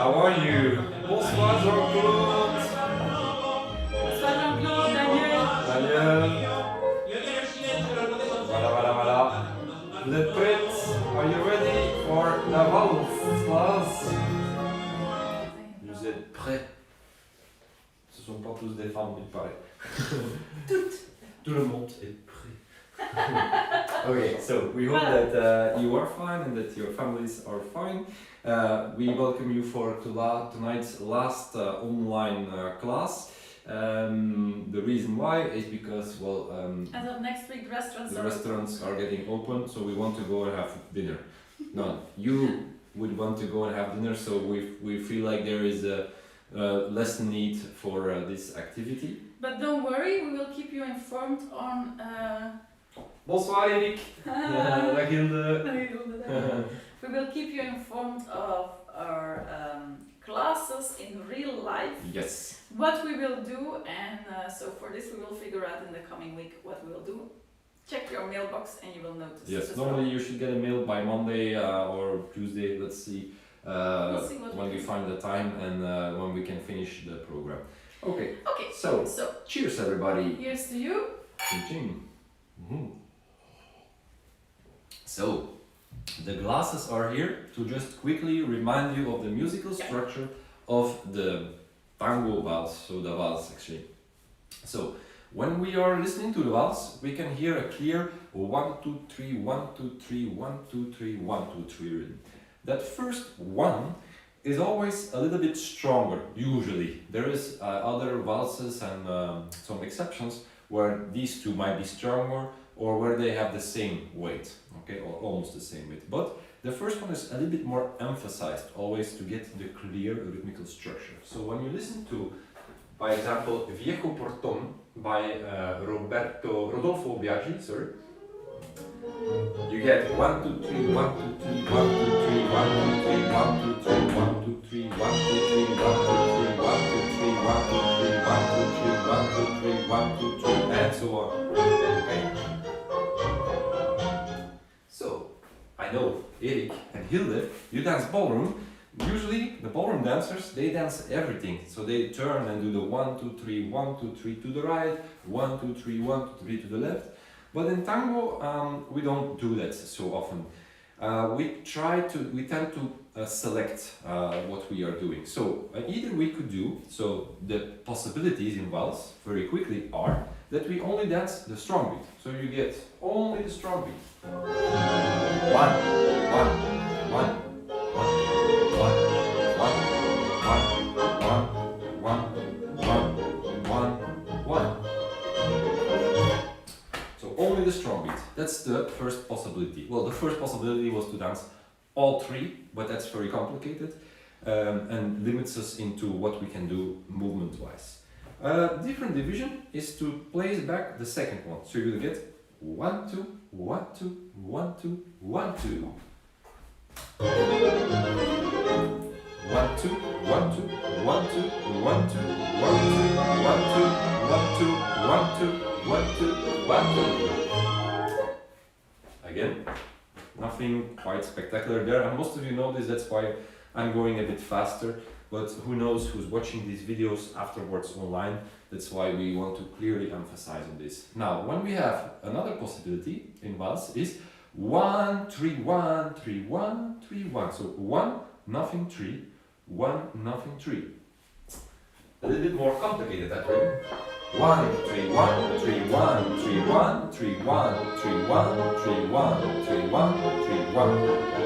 How are you? Bonsoir Jean-Claude. Bonsoir Jean-Claude, Daniel. Daniel. Voilà. Vous êtes prêtes? Are you ready for la vals class? Vous êtes prêts? Ce sont pas tous des femmes, il paraît. Tout le monde est prêt. Okay, so we hope that you are fine and that your families are fine. We welcome you for tonight's last online class. The reason why is because, well, as of next week, the restaurants are getting open, so we want to go and have dinner. No, you would want to go and have dinner, so we feel like there is a less need for this activity. But don't worry, we will keep you informed on. Bonsoir Eric. Dag Hilde. We will keep you informed of our classes in real life. Yes. What we will do, and so for this we will figure out in the coming week what we will do. Check your mailbox and you will notice. Yes, normally you should get a mail by Monday or Tuesday, let's see, We'll see when we find the time and when we can finish the program. Okay, Okay, so cheers everybody. here's to you. Ching. So, the glasses are here to just quickly remind you of the musical structure of the tango vals, so the vals actually. So, when we are listening to the vals, we can hear a clear 1, 2, 3, 1, 2, 3, 1, 2, 3, 1, 2, 3 rhythm. That first one is always a little bit stronger, usually. There is other valses and some exceptions where these two might be stronger or where they have the same weight, okay, or almost the same weight. But the first one is a little bit more emphasized, always to get the clear rhythmical structure. So when you listen to, by example, Viejo Portón by Rodolfo Biaggi, sorry, you get 1, 2, 3, 1, 2, 3, 1, 2, 3, 1, 2, 3, 1, 2, 3, 1, 2, 3, 1, 2, 3, 1, 2, 3, 1, 2, 3, 1, 2, 3, 1, 2, 3, 1, 2, 3, 1, 2, 3, and so on. Okay. So, I know Erik and Hilde, you dance ballroom. Usually, the ballroom dancers, they dance everything. So they turn and do the 1, 2, 3, 1, 2, 3 to the right, 1, 2, 3, 1, 2, 3 to the left. But in tango, we don't do that so often. We tend to select what we are doing. So either we could do, so the possibilities in vals very quickly are that we only dance the strong beat. So you get only the strong beat. 1, 1, 1. Only the strong beat. That's the first possibility. Well, the first possibility was to dance all three, but that's very complicated and limits us into what we can do movement-wise. Different division is to place back the second one. So you will get 1, 2, 1, 2, 1, 2, 1, 2. 1, 2, 1, 2, 1, 2, 1, 2, 1, 2, 1, 2, 1, 2, 1, 2, 1, 2. Again, nothing quite spectacular there, and most of you know this, that's why I'm going a bit faster, but who knows who's watching these videos afterwards online, that's why we want to clearly emphasize on this. Now, when we have another possibility in vals is 1, 3, 1, 3, 1, 3, 1. So 1, nothing, 3, 1, nothing, 3. A little bit more complicated that way. 1, 3, 1, 3, 1, 3, 1, 3, 1, 3, 1, 3, 1, 3, 1, 3, 1,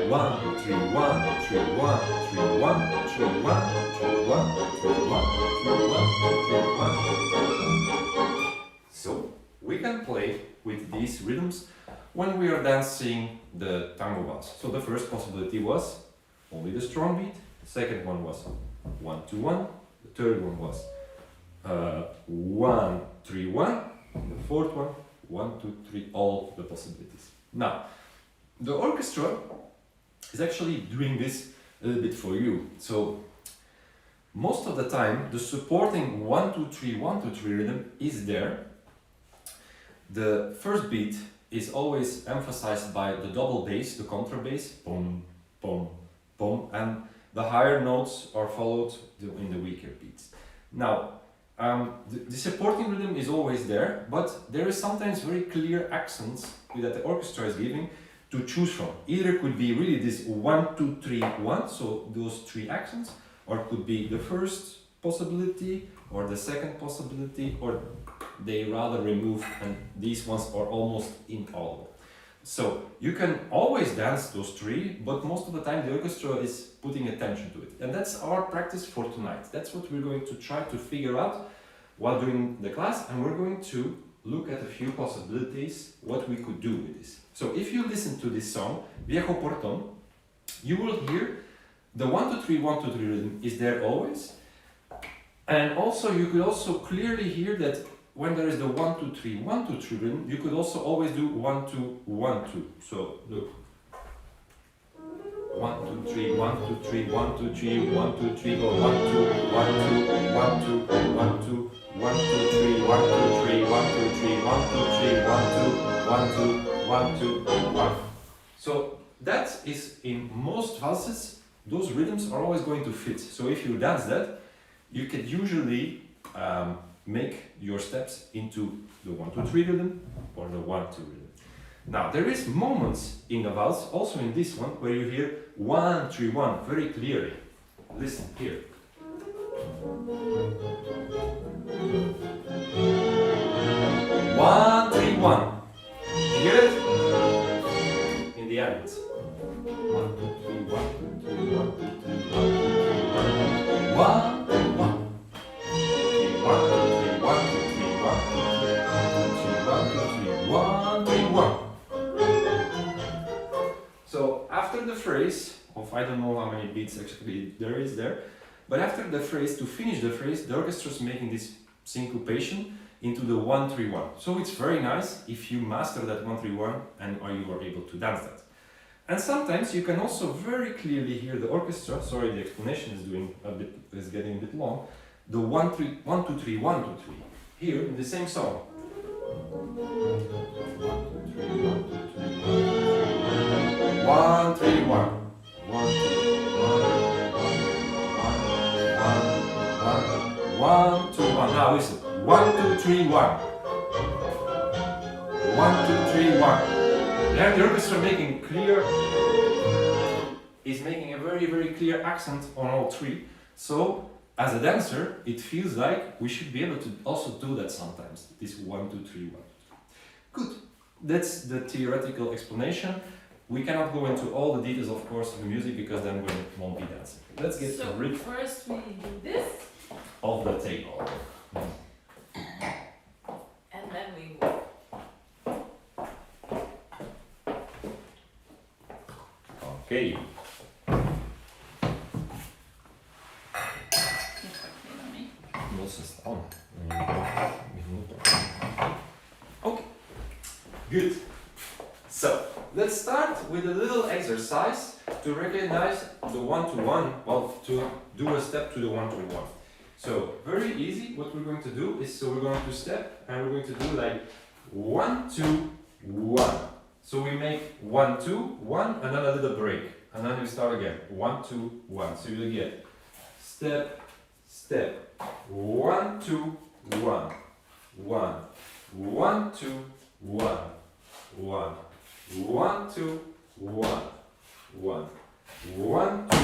1, 3, 1, 3, 1, 3, 1, 3, 1, 3, 1, 3, 1. So we can play with these rhythms when we are dancing the tango vals. So the first possibility was only the strong beat. The second one was 1, 2, 1. The third one was 1, 3, 1. And the fourth one, 1, 2, 3, all the possibilities. Now, the orchestra is actually doing this a little bit for you. So, most of the time, the supporting 1, 2, 3, 1, 2, 3 rhythm is there. The first beat is always emphasized by the double bass, the contrabass, boom, boom, boom, and the higher notes are followed in the weaker beats. Now, the supporting rhythm is always there, but there is sometimes very clear accents that the orchestra is giving to choose from. Either it could be really this 1, 2, 3, 1, so those three accents, or it could be the first possibility or the second possibility, or they rather remove, and these ones are almost inaudible. So you can always dance those three, but most of the time the orchestra is putting attention to it. And that's our practice for tonight. That's what we're going to try to figure out while doing the class, and we're going to look at a few possibilities what we could do with this. So if you listen to this song, Viejo Portón, you will hear the 1, 2, 3, 1, 2, 3 rhythm is there always. And also you could also clearly hear that when there is the 1, 2, 3, 1, 2, 3 rhythm, you could also always do 1, 2, 1, 2. So look. 1, 2, 3, 1, 2, 3, 1, 2, 3, 1, 2, 3, go 1, 2, 1, 2, 1, 2, 1, 2, 1, 2, 3, 1, 2, 3, 1, 2, 3, 1, 2, 3, 1, 2, 1, 2, 1. So that is in most valses, those rhythms are always going to fit. So if you dance that, you can usually make your steps into the 1, 2, 3 rhythm or the 1, 2 rhythm. Now there is moments in the valse, also in this one, where you hear 1, 3, 1 very clearly. Listen here. 1, 3, 1. You get it? In the end. 1, 2, 3, 1, 2, 3, 1, 2, 3, 1, 2, 3, 1, 1, 1. 1, 2, 3, 1, 2, 3, 1, 2, 3, 1, 2, 3, 1, 3, 1. So after the phrase of I don't know how many beats actually there is there, but after the phrase, to finish the phrase, the orchestra is making this syncopation into the 1, 3, 1. So it's very nice if you master that 1, 3, 1 and or you are able to dance that. And sometimes you can also very clearly hear the orchestra. Sorry, the explanation is getting a bit long. The 1, 3, 1, 2, 3, 1, 2, 3. Here in the same song. 1, 3, 1. 1, 1, 2, 1. Now listen. 1, 2, 3, 1. 1, 2, 3, 1. There the orchestra making clear is making a very, very clear accent on all three. So as a dancer, it feels like we should be able to also do that sometimes. This 1, 2, 3, 1. Good. That's the theoretical explanation. We cannot go into all the details, of course, of the music because then we won't be dancing. Let's get rid first we do this, of the table. and then we move. Okay. Okay. Good. So let's start with a little exercise to recognize the 1 to 1, well, to do a step to the 1 to 1. So very easy. What we're going to do is, so we're going to step and we're going to do like 1, 2, 1. So we make 1, 2, 1 and then a little break. And then we start again. 1, 2, 1. So you get step, step. 1, 2, 1. 1. 1, 2, 1. 1. 1, 2, 1. 1. 1, 2,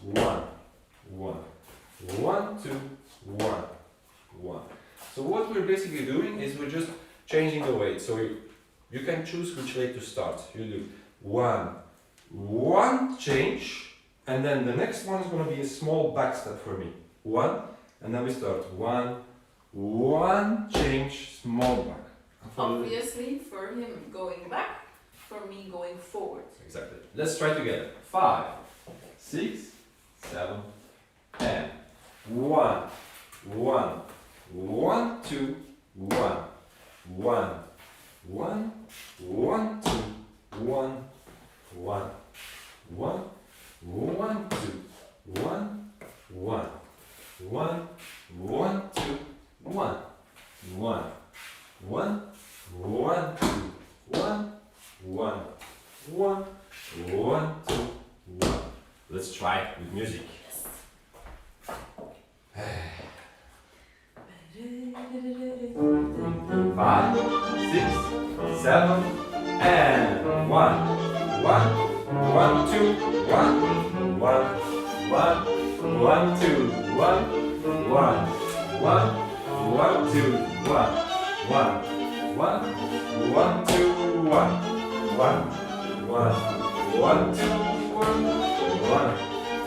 1. 1. 1, 2, 1. 1. So what we're basically doing is we're just changing the weight. So you can choose which way to start. You do 1, 1, change, and then the next one is going to be a small back step for me. 1, and then we start 1, 1, change, small back. Obviously, for him going back, for me going forward. Exactly. Let's try together. 5, 6, 7, 10. 1, 1, 1, 2, 1, 1, 1, 1, 2, 1, 1, 1, 1, 2, 1, 1, 1, 1, 2, 1, 1, 1, 1, 2, 1, 1, 1, 1, 2, 1. let's try it with music. Five, six, seven, and one, one, one, two, one, one, one, one, two, one, one, one, one, two, one, one, one, one, two, one, one, one, one, two, one, one, one, one, two, one, one,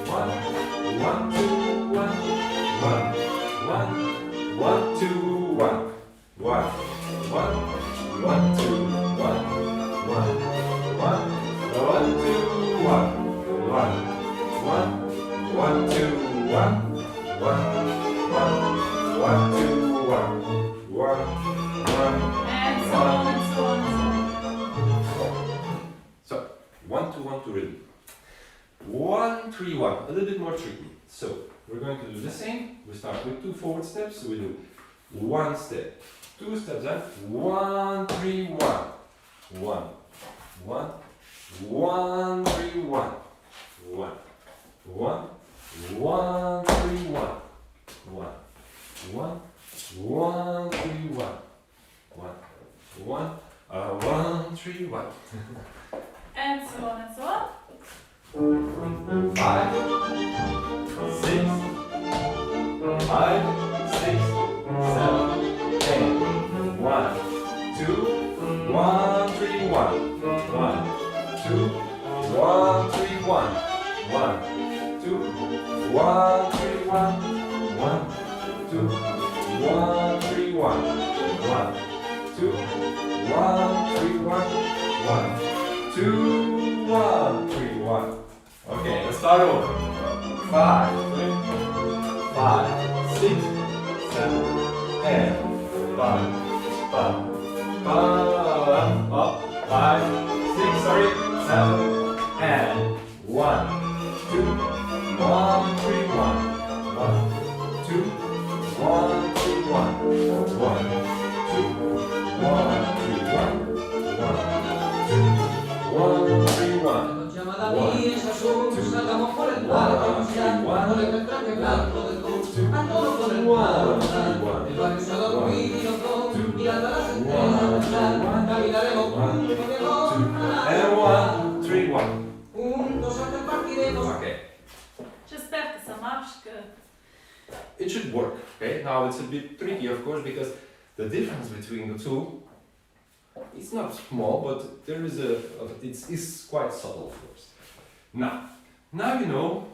one, one, two, one, one, one, one, two, one, one, one, one, two, one, one, one, one, two, one, one, one, one, two, one, one, one, And so on and so on and so on. So 1 2 1 2 rhythm. 1 3 1, a little bit more tricky. So we're going to do the same. We start with 2 forward steps. So we do 1 step, 2 steps, and 1 3 1, 1 1 1 3 1, 1 1 1 3 1, 1 1 1 3 1, 1 1 1 3 1. And so on and so on. 5 6 5 6 7 8 1 2 1 3 1 1 2 1 3 1 1 2 1 3 1 1 2 1 3 1 1 2 1 3 1 1 2 1 3 1. Okay, let's start over. 5 5 6 7 and 5 5 5 up 5 6 sorry 7 and 1 2 1 3 1 1 2 1 3 1 1 2 1 3 1 1 2 1 3 1. Chiama la misa su, salgamos por el parque, por el traje blanco del dulce, andando por el pueblo, el barrio se ha dormido y los dos, mirando a las estrellas, caminaremos juntos de And 1 3 1. juntos hasta el partiremos. Okay. J'espère que ça marche, que It should work. Okay. Now it's a bit tricky, of course, because the difference between the two, it's not small, but there is it's quite subtle, of course. Now you know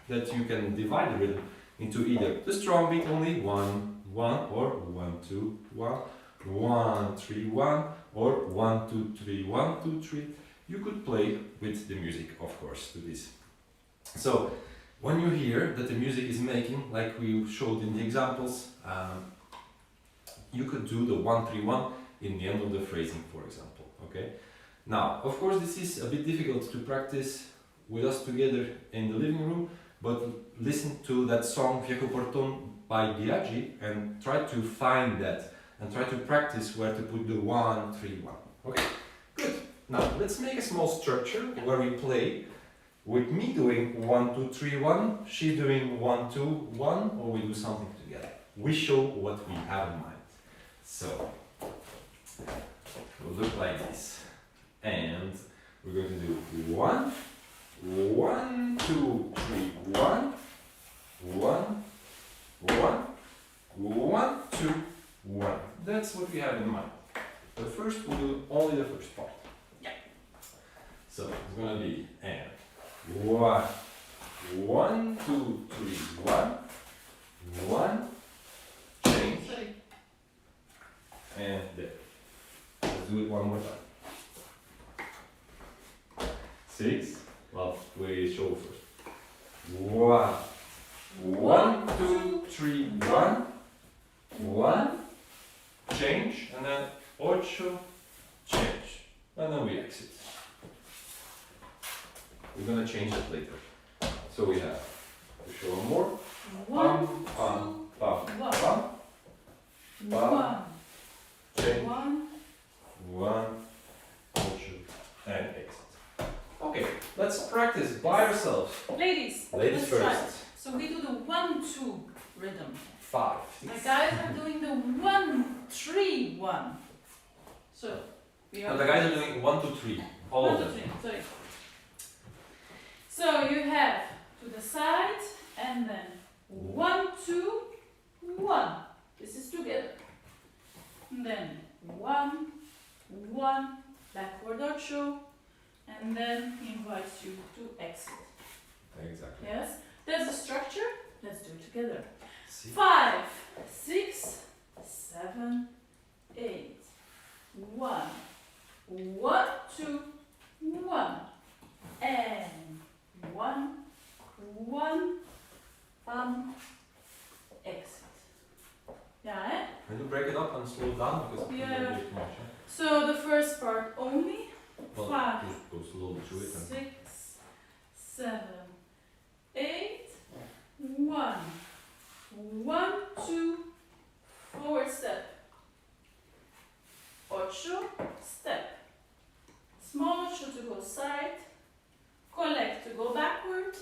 that you can divide the rhythm into either the strong beat only 1 1 or 1 2 1 1 3 1 or 1 2 3 1 2 3. You could play with the music, of course, to this. So when you hear that the music is making, like we showed in the examples, you could do the 1 3 1 in the end of the phrasing, for example. Okay. Now, of course, this is a bit difficult to practice with us together in the living room, but listen to that song Viejo Portón by Biaggi and try to find that and try to practice where to put the 1 3 1. Okay. Good. Now let's make a small structure where we play with me doing 1 2 3 1, she doing 1 2 1, or we do something together. We show what we have in mind. So it will look like this, and we're going to do 1 1 2 3 1 1 1 1 2 1. That's what we have in mind. But first we'll do only the first part. Yeah. So it's gonna be and 1 1 2 3 1 1 change sorry. and there. Let's do it one more time. 6. Well, we show first. 1 1 2 3 1 1 change and then 8 change and then we exit. We're gonna change that later. So we have to show more. 1 Pam, pam, 1 pam. 1 Change 1 1 8 and exit. Okay, let's practice by yourselves. Ladies, Ladies let's try. first. So we do the 1-2 rhythm. 5, The 6. guys are doing the 1-3-1. So we And the guys are doing 1, 2, 3. All of 1, 2, them. 3. Sorry. So you have to the side and then 1, 2, 1. This is together. And then 1, 1, backward ocho, and then he invites you to exit. Exactly. Yes? There's a structure. Let's do it together. See? 5, 6, 7, 8. 1, 1, 2, 1. And 1, 1, exit. Yeah, eh? Can you break it up and slow it down because it's Yeah. a bit too much. So the first part only. Well, 5, just go slowly through it. And 6, 7, 8. 1, 1, 2, forward step. Ocho, step. Small ocho to go side. Collect to go backward.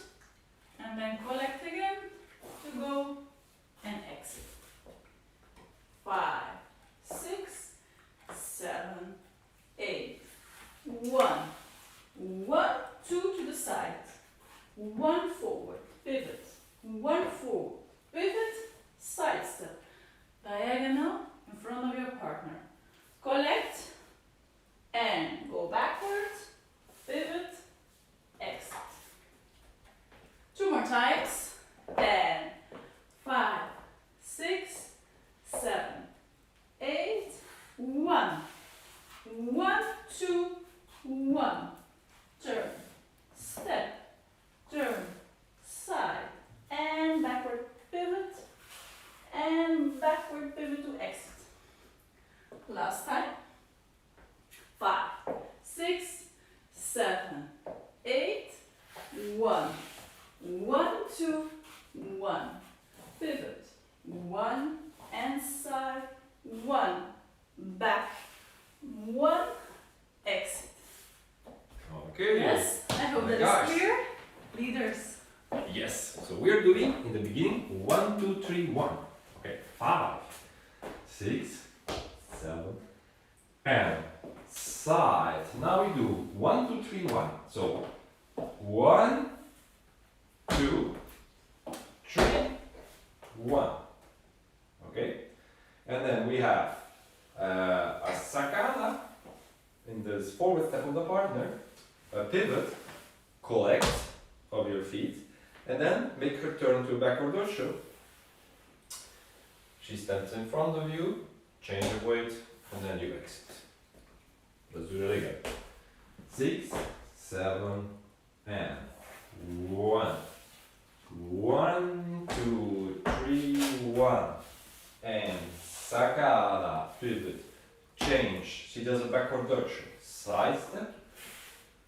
And then collect again to go and exit. 5, 6, 7, 8. 1, 1, 2 to the side. 1 forward, pivot. 1 forward, pivot, side step. Diagonal in front of your partner. Collect and go backwards, pivot, exit. 2 more times. 10, 5, 6, 7, 8, 1. 1, 2, 1. Turn, step, turn, side, and backward pivot, and backward pivot to exit. Last time. 5, 6, 7, 8, 1. 1, 2, 1. Pivot. 1 and side. 1. Back. 1. Exit. okay. Yes, I hope that Gosh. is clear. Leaders. Yes. So we are doing in the beginning 1, 2, 3, 1. Okay. 5, 6, 7, and side. Now we do 1, 2, 3, 1. So 1, 2, 3, 1. Okay. And then we have a sacada in the forward step of the partner, a pivot, collect of your feet, and then make her turn to a backward ocho. She stands in front of you, change of weight, and then you exit. Let's do that again. 6, 7, and 1. 1, 2, 3, 1. And sacada, pivot, change. She does a backward ocho. Side step,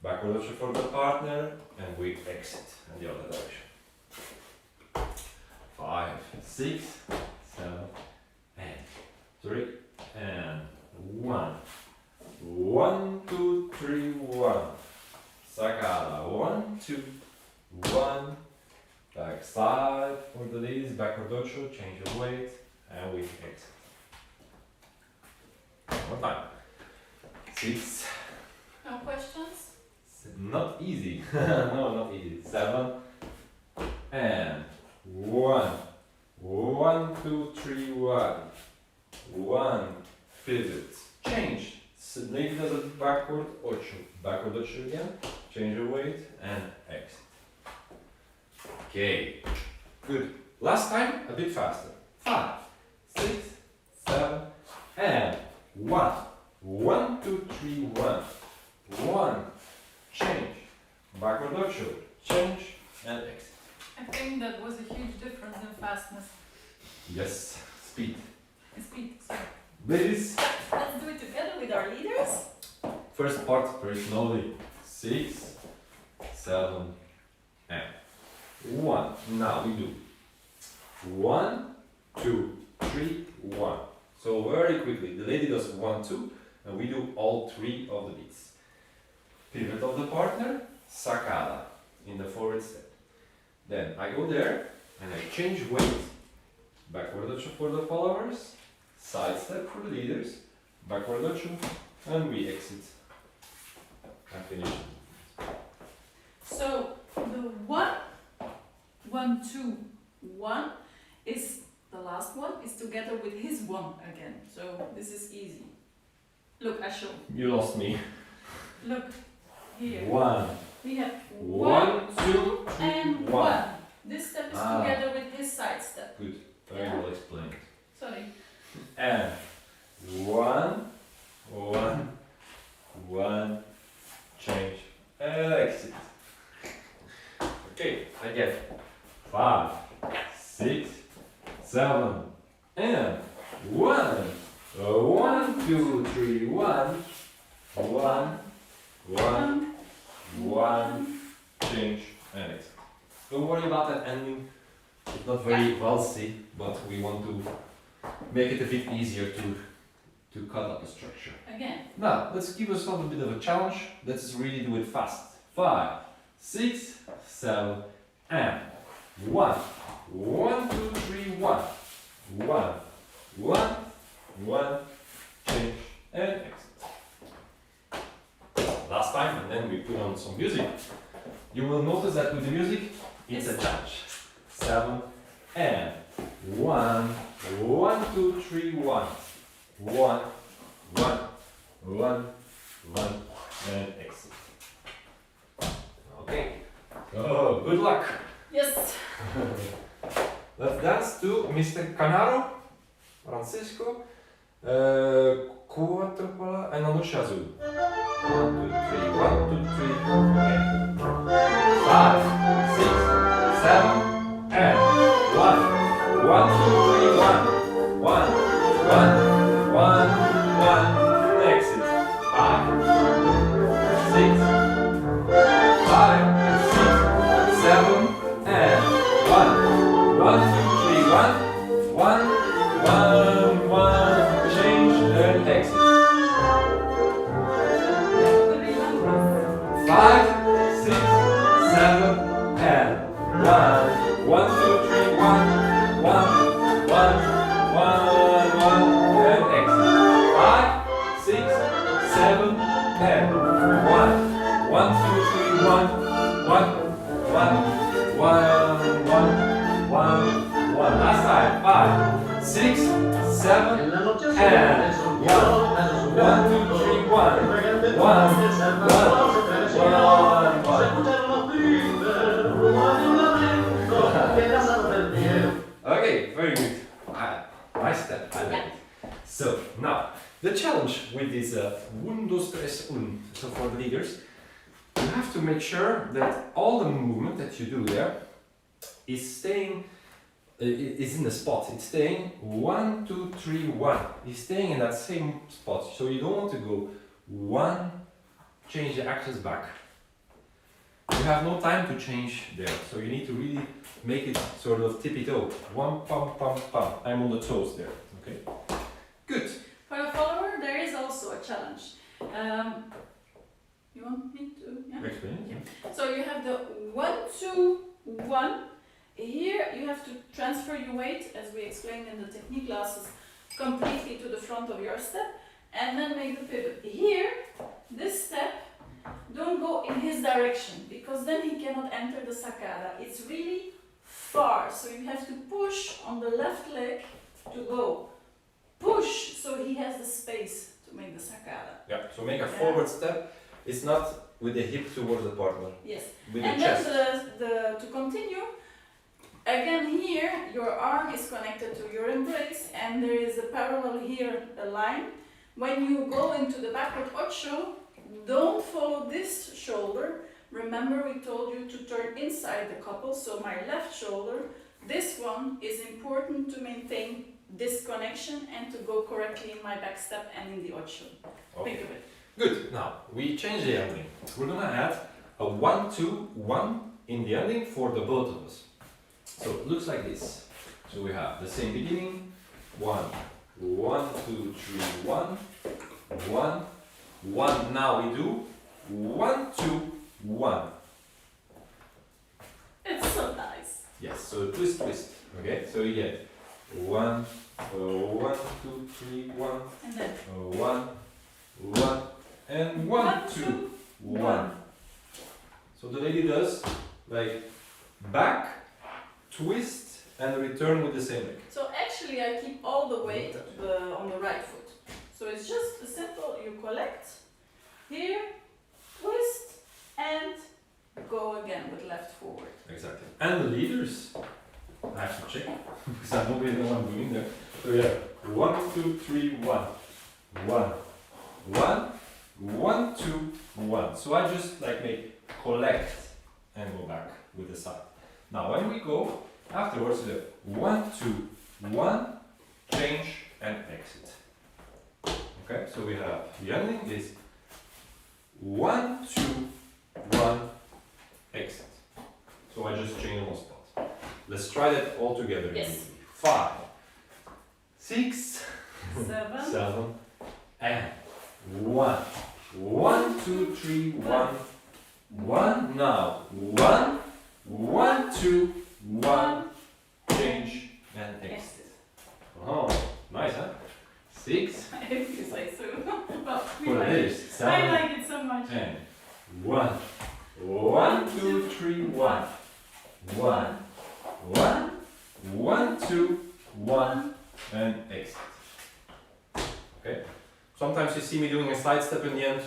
backward ocho for the partner, and we exit in the other direction. 5, 6, 7, and 3, and 1. 1, 2, 3, 1. Sacada, 1, 2, 1. Back side for the ladies, backward ocho, change of weight, and we exit. One more time. 6. No questions? Not easy. No, not easy. 7 and 1. 1, 2, 3, 1. 1. Pivot. Change. So lady does a backward ocho. Backward ocho again. Change your weight and exit. Okay. Good. Last time a bit faster. 5, 6, 7, and 1. 1, 2, 3, 1. 1. Change. Backward ocho. Change and exit. I think that was a huge difference in fastness Yes. Speed. and speed. So Ladies. let's do it together with our leaders. First part very slowly. 6, 7, and 1. Now we do 1, 2, 3, 1. So very quickly, the lady does 1, 2, and we do all 3 of the beats. Pivot of the partner, sacada. in the forward step. Then I go there and I change weight. Backward dutch for the followers, side step for the leaders, backward dutch, and we exit and finish. So the 1, 1, 2, 1 is the last one is together with his 1 again. So this is easy. Look, I show. You lost me. Look here. 1. We have 1, 1, 2, and 1. This step is Ah. together with his side step. Good. Very Yeah. well explained. Sorry. And 1, 1, 1, change, and exit. Okay, I get 5, 6, 7, and 1. 1, 2, 3, 1, 1, 1, 1, change, and exit. Don't worry about that ending. It's not very valsy, but we want to make it a bit easier to cut up a structure. Again. Now, let's give ourselves a bit of a challenge. Let's really do it fast. 5, 6, 7, and 1. 1, 2, 3, 1. 1, 1, 1, change, and exit. Last time, and then we put on some music. You will notice that with the music, it's a challenge. 7, and 1, 1, 2, 3, 1. 1, 1, 1, 1, and exit. Okay. Oh, good luck. Yes. Let's dance to Mr. Canaro, Francisco, Quattro and Anusha Azul. 1, 2, 3, 1, 2, 3, okay. 5, 6, 7, and 1. 1, 2, 3, 1. 1, 1, 1, 1, exit. 5, 6, 5, 6, 7, and 1. 1, 2, 3, 1. 1, 1, 1, change and exit. 5, 6, 7, and 1. 1, 2, 3, 1. 1, 1, 1, 1, and exit. 5, 6, 7, and 1. 1, 2, 3, 1. 1, 1, 1, 1, 1, 1. Last time. 5, 6, 7, En la noche and se 1. 1, 2, 3, 1. 1, 1, 1, 1. Okay, very good. Nice step. I like it. So now the challenge with this 1, 2, 3, 1. So for the leaders, you have to make sure that all the movement that you do there is staying. Is in the spot. It's staying 1, 2, 3, 1. It's staying in that same spot. So you don't want to go 1, change the axis back. You have no time to change there. So you need to really make it sort of tippy-toe. 1, pum, pum, pum. I'm on the toes there. Okay. Good. For a follower, there is also a challenge. You want me to? Yeah. Explain. Okay. So you have the 1, 2, 1. Here you have to transfer your weight, as we explained in the technique classes, completely to the front of your step, and then make the pivot. Here, this step, don't go in his direction, because then he cannot enter the sacada. It's really far, so you have to push on the left leg to go. Push, so he has the space to make the sacada. Yeah. So make a forward step. It's not with the hip towards the partner. Yes. With And the chest. then to continue, again here, your arm is connected to your embrace and there is a parallel here, a line. When you go into the backward ocho, don't follow this shoulder. Remember we told you to turn inside the couple, so my left shoulder, this one is important to maintain this connection and to go correctly in my back step and in the ocho. Okay. Think of it. Good. Now we change the ending. We're gonna add a 1, 2, 1 in the ending for the both of us. So it looks like this. So we have the same beginning. 1, 1, 2, 3, 1, 1, 1. Now we do 1, 2, 1, Yes, so twist, twist. Okay, so you get 1, 1, 2, 3, 1, And then 1, 1, and 1, 2, 1. So the lady does like back, twist, and return with the same leg. So actually I keep all the weight on the right foot. So it's just a simple, you collect, here, twist, and go again with left forward. Exactly. And the leaders, I have to check, because I don't really know what I'm doing there. So yeah, 1, 2, 3, 1. 1, 1, 1, 2, 1. So I just like make collect and go back with the side. Now when we go afterwards, we do 1, 2, 1, change and exit. Okay, so we have the ending is 1, 2, 1, exit. So I just change one spot. Let's try that all together. Yes. 5, 6, 7, 7, and 1. 1, 2, 3, 1. 1. Now 1, 1, 2, 1. Change and exit. Oh, nice, huh? 6. if you say so. Well, we For like this, it. 7. I like it so much. And 1. 1, 2, 3, 1. 1. 1. 1, 2, 1. And exit. Okay. Sometimes you see me doing a side step in the end.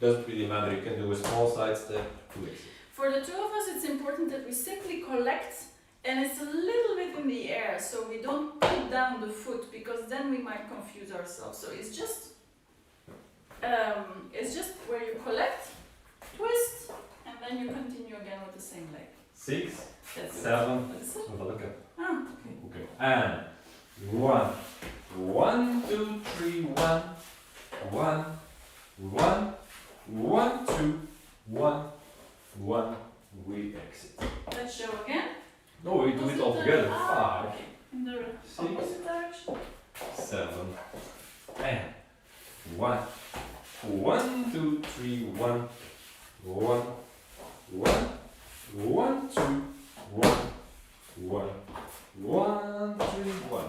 Doesn't really matter. You can do a small side step to exit. For the two of us, it's important that we simply collect, and it's a little bit in the air, so we don't put down the foot, because then we might confuse ourselves. So it's just where you collect, twist, and then you continue again with the same leg. 6, That's 7. That's it. Have a look at. Ah, okay. Okay. And 1. 1, 2, 3, 1. 1. 1. 1, 2, 1. 1. We exit. Let's show again. No, we do it all together. 5, Okay. In the 6, opposite direction. 7, and 1. 1, 2, 3, 1. 1. 1. 1, 2, 1. 1. 1, 3, 1.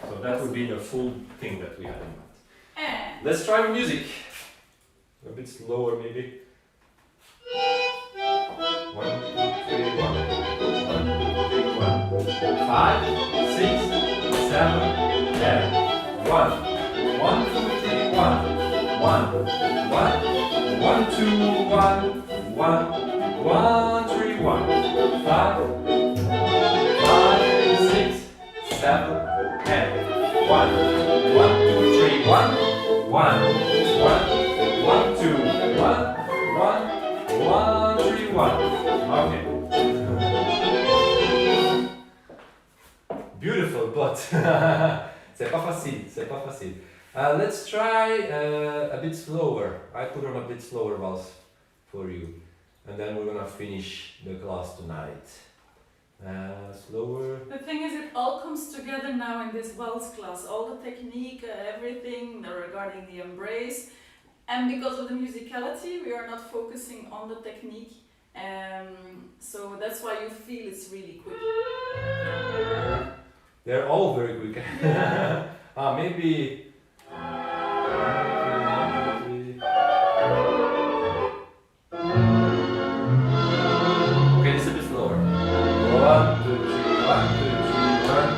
So that would be the full thing that we had in mind. And Let's try the music. A bit slower maybe. 1, 2, 3, 1. 1, 2, 3, 1. 5, 6, 7, and 1. 1, 2, 3, 1. 1, 1, 1, 2, 1. 1, 1, 3, 1. 5, 5, 6, 7, and 1. 1, 2, 3, 1. 1, 1, 2, 1. 1, 1, 3, 1. Okay. Beautiful, but c'est pas facile, c'est pas facile. Let's try a bit slower. I put on a bit slower vals for you. And then we're gonna finish the class tonight. Slower. the thing is, it all comes together now in this vals class. All the technique, everything regarding the embrace. And because of the musicality, we are not focusing on the technique. So that's why you feel it's really quick. They're all very quick. Yeah. Maybe. Okay, it's a bit slower. 1, 2, 3, 1,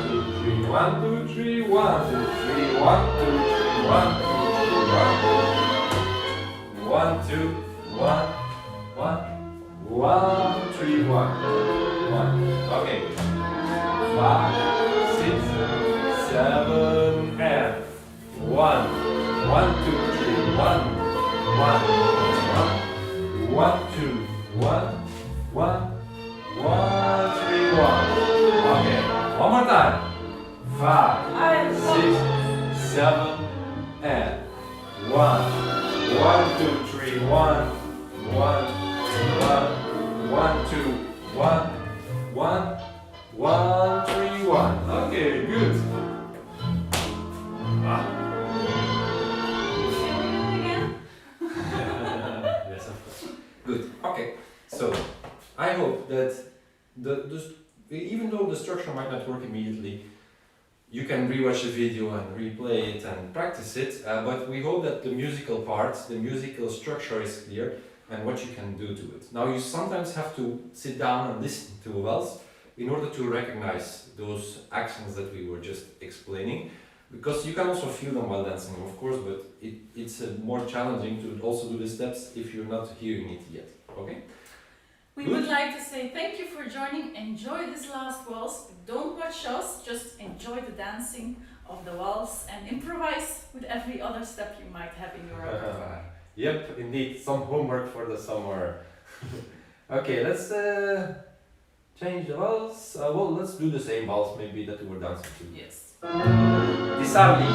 2, 3, 1, 2, 3, 1, 2, 3, 1, 2, 3, 1, 2, 3, 1, 2, 1, 1, 3, 1, 1. Okay. 5, 6, 7, and 1. 1, 2, 3, 1, 1, 1, 2, 1, 1, 1, 3, 1. Okay, one more time. 5, 6, 7, and 1. 1, 2, 3, 1, 1, 1, 2, 1, 1, 1, 3, 1. Okay, good. Yes, of course. Good. Okay. So I hope that the even though the structure might not work immediately, you can rewatch the video and replay it and practice it, but we hope that the musical part, the musical structure is clear and what you can do to it. Now you sometimes have to sit down and listen to a vals in order to recognize those actions that we were just explaining, because you can also feel them while dancing, of course, but it's more challenging to also do the steps if you're not hearing it yet, okay? We Good. would like to say thank you for joining. Enjoy this last waltz. Don't watch us, just enjoy the dancing of the waltz and improvise with every other step you might have in your repertoire. Yep, indeed, some homework for the summer. Okay, let's change the vals. Well, let's do the same vals maybe that we were dancing to. Yes. Disarli.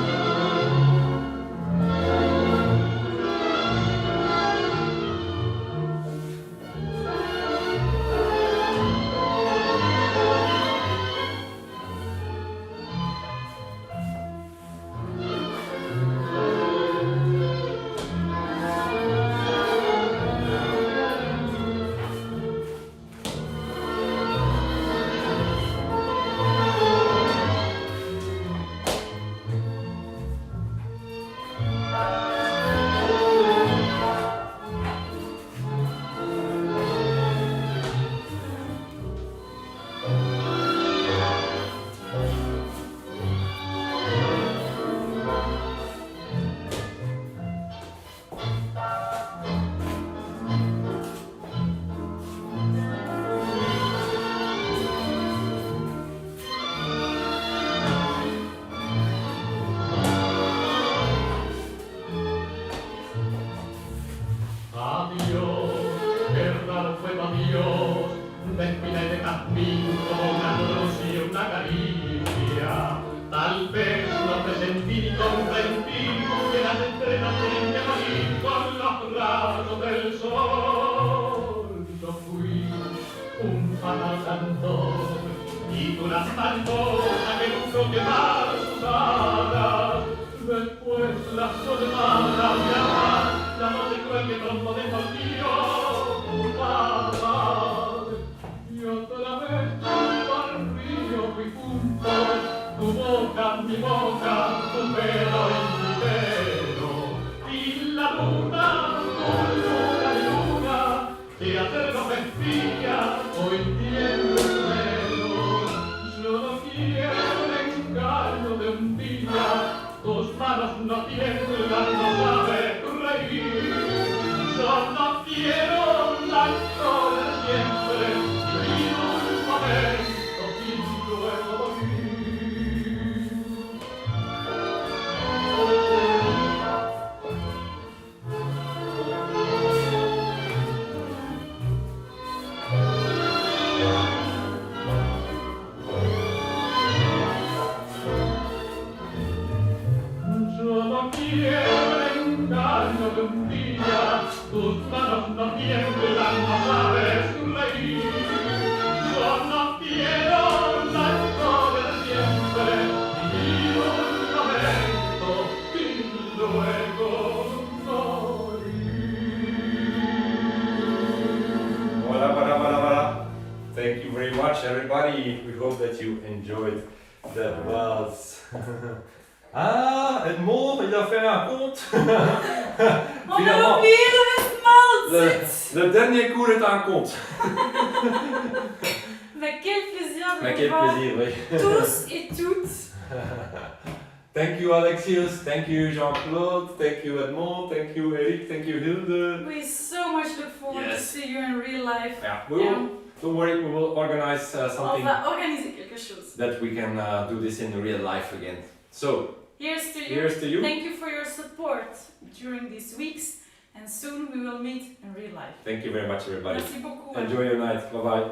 Tal vez no te sentí ni comprendí que las estrellas tienen que morir con los rayos del sol. Yo fui un fatal cantor y tú la mariposa que logró quemar sus alas. Después la soledad la llama, la noche cruel que pronto devolvió paz. Y otra vez al río fui junto, tu boca, mi boca, tu pelo en mi pelo. Y la luna, tu luna y luna, que ayer no me espía, hoy tiene celo. Yo no quiero el engaño de un día, tus manos no tiemblan, no sabes reír. Yo no quiero la historia de siempre, vivir un momento y luego morir. Yo no quiero el engaño de un día, tus manos no tiemblan, no sabes reír. Yo no quiero la historia de siempre, vivir un momento y luego morir. Voilà. Thank you very much, everybody. We hope that you enjoyed the vals. Ah, Edmond, il a fait un compte. On a oublié le vêtement. Le dernier cours est un compte. Mais quel plaisir de Mais vous quel voir plaisir, oui. tous et toutes. Thank you, Alexius. Thank you, Jean-Claude. Thank you, Edmond. Thank you, Eric. Thank you, Hilde. We so much look forward to Yes. see you in real life. Yeah, don't worry, we will organize On something va organiser quelque chose. that we can do this in real life again. So, Here's to you. here's to you. Thank you for your support during these weeks, and soon we will meet in real life. Thank you very much, everybody. Merci beaucoup. Enjoy your night. Bye bye.